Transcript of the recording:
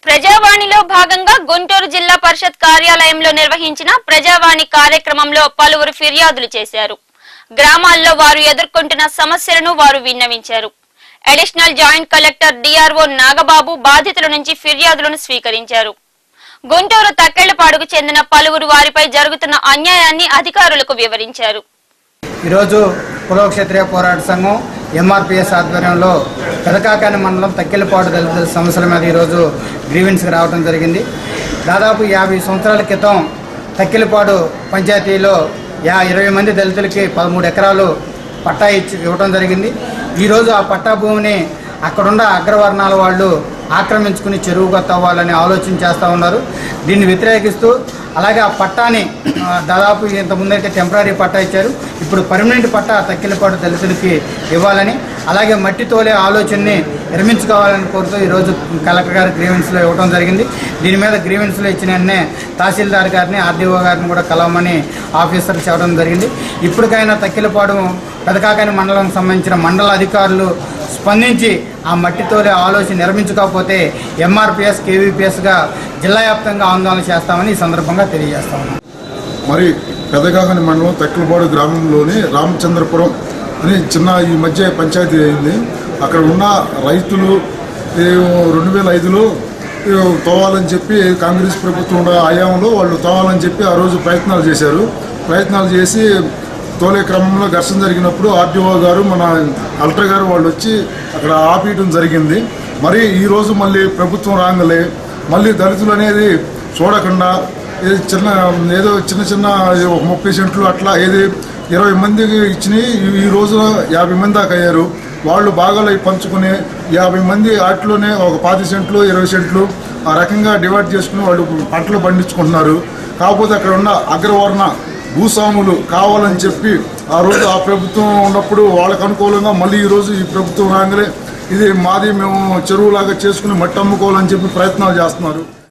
ప్రజావాణిలో భాగంగా గుంటూరు జిల్లా పరిషత్ కార్యాలయంలో నిర్వహించిన ప్రజావాణి కార్యక్రమంలో పలువురు ఫిర్యాదులు చేశారు. గ్రామాల్లో వారు ఎదుర్కొంటున్న సమస్యలను వారు విన్నవించారు. Additional joint collector DRO Nagababu బాధితుల నుంచి ఫిర్యాదులను స్వీకరించారు. గుంటూరు తక్కెళ్లపాడుకు చెందిన పలువురు వారిపై జరుగుతున్న అన్యాయాన్ని అధికారులకు వివరించారు. ఈరోజు కుల క్షత్రియ పోరాట సంఘం ఎంఆర్పిఎస్ ఆధ్వర్యంలో పెదకాకాని మండలం తక్కెళ్లపాడు దళితుల సమస్యల మీద ఈరోజు గ్రీవెన్స్కి రావడం జరిగింది. దాదాపు 50 సంవత్సరాల క్రితం తక్కెళ్లపాడు పంచాయతీలో 20 మంది దళితులకి 13 ఎకరాలు పట్టా ఇవ్వడం జరిగింది. ఈరోజు ఆ పట్టా భూమిని అక్కడున్న అగ్రవర్ణాల వాళ్ళు ఆక్రమించుకుని చెరువుగా తవ్వాలని ఆలోచన చేస్తూ ఉన్నారు. దీన్ని వ్యతిరేకిస్తూ అలాగే ఆ పట్టాని దాదాపు ఇంతకుముందైతే టెంపరీ పట్టా ఇచ్చారు, ఇప్పుడు పర్మనెంట్ పట్టా తక్కెళ్లపాడు దళితులకి ఇవ్వాలని, అలాగే మట్టి తోలే ఆలోచనని నిర్మించుకోవాలని కోరుతూ ఈరోజు కలెక్టర్ గారి గ్రీవెన్స్లో ఇవ్వడం జరిగింది. దీని మీద గ్రీవెన్స్లో ఇచ్చిన వెంటనే తహసీల్దార్ గారిని ఆర్డీఓ గారిని కూడా కలవమని ఆఫీసర్లు చెప్పడం జరిగింది. ఇప్పటికైనా తక్కెళ్లపాడు పెదకాకాని మండలానికి సంబంధించిన మండల అధికారులు స్పందించి ఆ మట్టి తోలే ఆలోచన నిర్మించకపోతే ఎంఆర్పిఎస్ కేవీపీఎస్గా జిల్లా వ్యాప్తంగా ఆందోళన చేస్తామని ఈ సందర్భంగా తెలియజేస్తామని. మరి పెదకాకాని మండలం తక్కెళ్లపాడు గ్రామంలోని రామచంద్రపురం అని చిన్న ఈ మధ్య పంచాయతీ అయింది. అక్కడ ఉన్న రైతులు 2005లో తోవాలని చెప్పి కాంగ్రెస్ ప్రభుత్వం హయాంలో వాళ్ళు తోవాలని చెప్పి ఆ రోజు ప్రయత్నాలు చేసి తోలే క్రమంలో ఘర్షణ జరిగినప్పుడు ఆర్డీఓ గారు మన కలెక్టర్ గారు వాళ్ళు వచ్చి అక్కడ ఆపేయడం జరిగింది. మరి ఈరోజు మళ్ళీ ప్రభుత్వం రాగానే మళ్ళీ దళితులు అనేది చూడకుండా ఏదో చిన్న 30 సెంట్లు అట్లా 20 మందికి ఇచ్చినాయి. ఈ రోజు 50 మంది దాకా అయ్యారు. వాళ్ళు భాగాలు పంచుకుని 50 మంది వాటిలోనే ఒక 10 సెంట్లు 20 సెంట్లు ఆ రకంగా డివైడ్ చేసుకుని వాళ్ళు పంటలు పండించుకుంటున్నారు. కాకపోతే అక్కడ ఉన్న అగ్రవర్ణ భూస్వాములు కావాలని చెప్పి ఆ రోజు ఆ ప్రభుత్వం ఉన్నప్పుడు వాళ్ళకు అనుకూలంగా మళ్ళీ ఈరోజు ఈ ప్రభుత్వం రాగానే ఇది మాది మేము చెరువులాగా చేసుకుని మట్టి అమ్ముకోవాలని చెప్పి ప్రయత్నాలు చేస్తున్నారు.